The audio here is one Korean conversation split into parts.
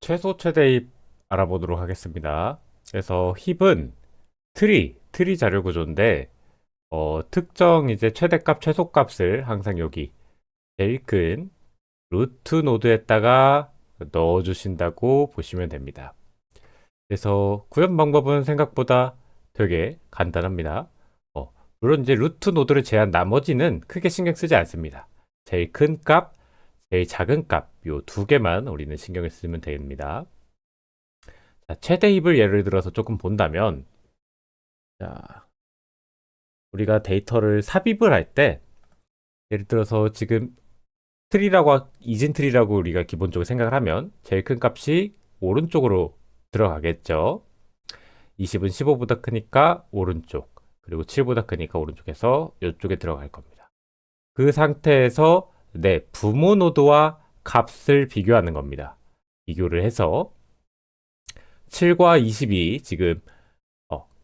최소 최대입 알아보도록 하겠습니다. 그래서 힙은 트리 자료 구조인데, 특정 이제 최대값, 최소값을 항상 여기 제일 큰 루트 노드에다가 넣어주신다고 보시면 됩니다. 그래서 구현 방법은 생각보다 되게 간단합니다. 물론 이제 루트 노드를 제한 나머지는 크게 신경 쓰지 않습니다. 제일 큰 값, 제일 작은 값, 요 두 개만 우리는 신경을 쓰면 됩니다. 자, 최대 힙을 예를 들어서 조금 본다면, 자, 우리가 데이터를 삽입을 할 때, 예를 들어서 지금 이진 트리라고 우리가 기본적으로 생각을 하면, 제일 큰 값이 오른쪽으로 들어가겠죠. 20은 15보다 크니까 오른쪽, 그리고 7보다 크니까 오른쪽에서 이쪽에 들어갈 겁니다. 그 상태에서 내 부모 노드와 값을 비교하는 겁니다. 비교를 해서 7과 20이 지금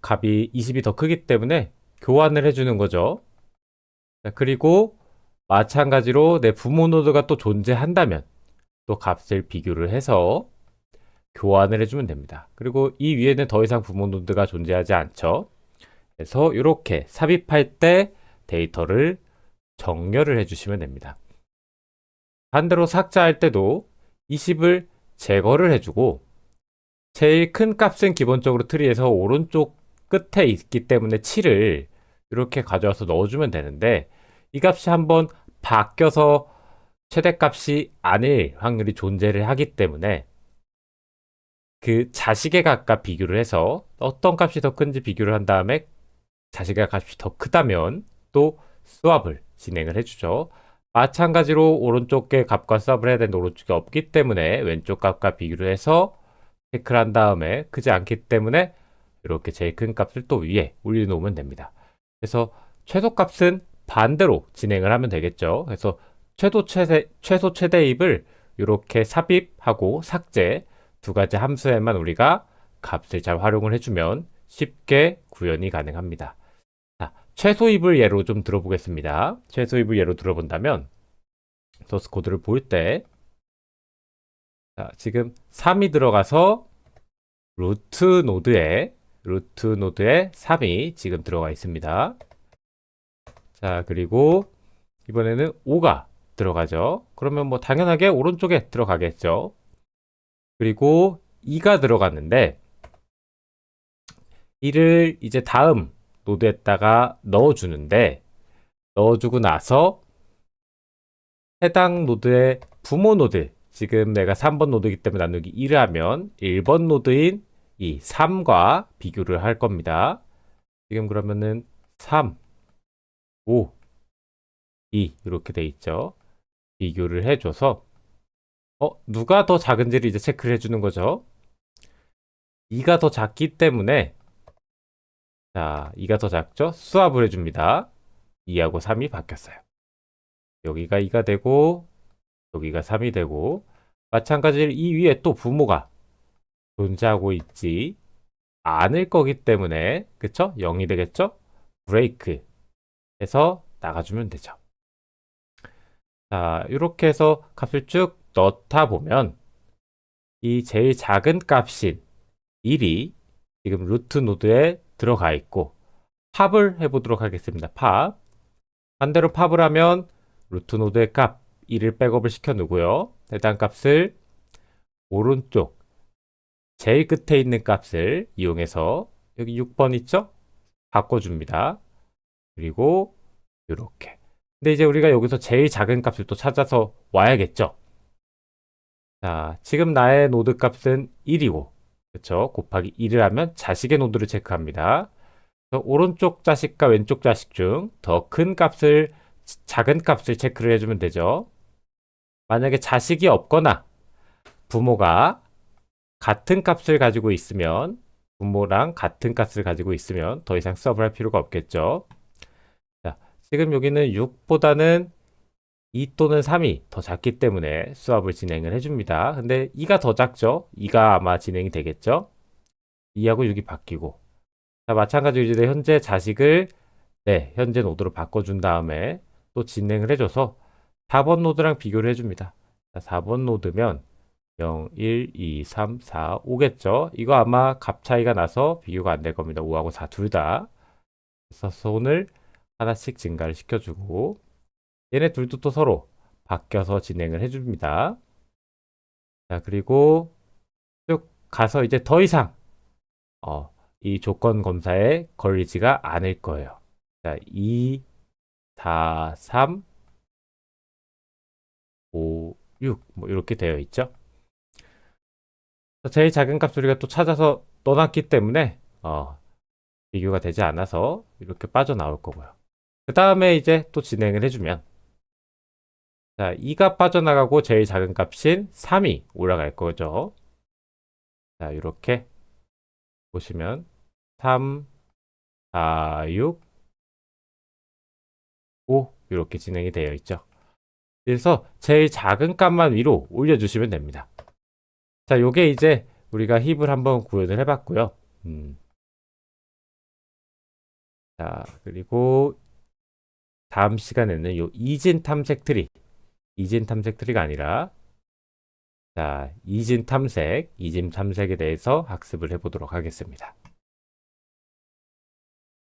값이 20이 더 크기 때문에 교환을 해주는 거죠. 자, 그리고 마찬가지로 내 부모 노드가 또 존재한다면 또 값을 비교를 해서 교환을 해주면 됩니다. 그리고 이 위에는 더 이상 부모 노드가 존재하지 않죠. 그래서 이렇게 삽입할 때 데이터를 정렬을 해주시면 됩니다. 반대로 삭제할 때도 20을 제거를 해주고 제일 큰 값은 기본적으로 트리에서 오른쪽 끝에 있기 때문에 7을 이렇게 가져와서 넣어주면 되는데 이 값이 한번 바뀌어서 최대값이 아닐 확률이 존재를 하기 때문에 그 자식의 값과 비교를 해서 어떤 값이 더 큰지 비교를 한 다음에 자식의 값이 더 크다면 또 스왑을 진행을 해주죠. 마찬가지로 오른쪽의 값과 스왑을 해야 되는데 오른쪽이 없기 때문에 왼쪽 값과 비교를 해서 체크를 한 다음에 크지 않기 때문에 이렇게 제일 큰 값을 또 위에 올려놓으면 됩니다. 그래서 최소값은 반대로 진행을 하면 되겠죠. 그래서 최소 최대입을 이렇게 삽입하고 삭제 두 가지 함수에만 우리가 값을 잘 활용을 해주면 쉽게 구현이 가능합니다. 자, 최소입을 예로 좀 들어보겠습니다. 최소입을 예로 들어본다면 소스 코드를 볼 때 지금 3이 들어가서 루트 노드에 3이 지금 들어가 있습니다. 자, 그리고 이번에는 5가 들어가죠. 그러면 뭐 당연하게 오른쪽에 들어가겠죠. 그리고 2가 들어갔는데 이를 이제 다음 노드에다가 넣어주는데 넣어주고 나서 해당 노드의 부모 노드 지금 내가 3번 노드이기 때문에 나누기 1을 하면 1번 노드인 이 3과 비교를 할 겁니다. 지금 그러면은 3, 5, 2 이렇게 돼 있죠. 비교를 해줘서 누가 더 작은지를 이제 체크를 해주는 거죠. 2가 더 작기 때문에 자, 2가 더 작죠? 수합을 해줍니다. 2하고 3이 바뀌었어요. 여기가 2가 되고 여기가 3이 되고 마찬가지로 이 위에 또 부모가 존재하고 있지 않을 거기 때문에 그쵸? 0이 되겠죠? 브레이크 해서 나가주면 되죠. 자, 이렇게 해서 값을 쭉 넣다 보면 이 제일 작은 값인 1이 지금 루트 노드에 들어가 있고 팝을 해보도록 하겠습니다. 팝. 반대로 팝을 하면 루트 노드의 값 1을 백업을 시켜 놓고요. 해당 값을 오른쪽 제일 끝에 있는 값을 이용해서 여기 6번 있죠? 바꿔줍니다. 그리고 이렇게. 근데 이제 우리가 여기서 제일 작은 값을 또 찾아서 와야겠죠? 자, 지금 나의 노드 값은 1이고, 그쵸? 곱하기 1을 하면 자식의 노드를 체크합니다. 그래서 오른쪽 자식과 왼쪽 자식 중 더 큰 값을, 작은 값을 체크를 해주면 되죠. 만약에 자식이 없거나 부모가 같은 값을 가지고 있으면, 부모랑 같은 값을 가지고 있으면 더 이상 수업을 할 필요가 없겠죠. 자, 지금 여기는 6보다는 2 또는 3이 더 작기 때문에 수압을 진행을 해줍니다. 근데 2가 더 작죠? 2가 아마 진행이 되겠죠? 2하고 6이 바뀌고. 자, 마찬가지로 이제 현재 자식을 현재 노드로 바꿔준 다음에 또 진행을 해줘서 4번 노드랑 비교를 해줍니다. 자, 4번 노드면 0, 1, 2, 3, 4, 5겠죠? 이거 아마 값 차이가 나서 비교가 안 될 겁니다. 5하고 4 둘 다. 그래서 손을 하나씩 증가를 시켜주고 얘네 둘도 또 서로 바뀌어서 진행을 해줍니다. 자, 그리고 쭉 가서 이제 더 이상 이 조건 검사에 걸리지가 않을 거예요. 자, 2, 4, 3, 5, 6, 뭐 이렇게 되어 있죠. 제일 작은 값 우리가 또 찾아서 넣어놨기 때문에 비교가 되지 않아서 이렇게 빠져나올 거고요. 그 다음에 이제 또 진행을 해주면 자, 2가 빠져나가고 제일 작은 값인 3이 올라갈 거죠. 자, 이렇게 보시면 3, 4, 6, 5 이렇게 진행이 되어 있죠. 그래서 제일 작은 값만 위로 올려주시면 됩니다. 자, 요게 이제 우리가 힙을 한번 구현을 해봤고요. 자, 그리고 다음 시간에는 요 이진 탐색 트리, 이진 탐색 트리가 아니라 자, 이진 탐색에 대해서 학습을 해보도록 하겠습니다.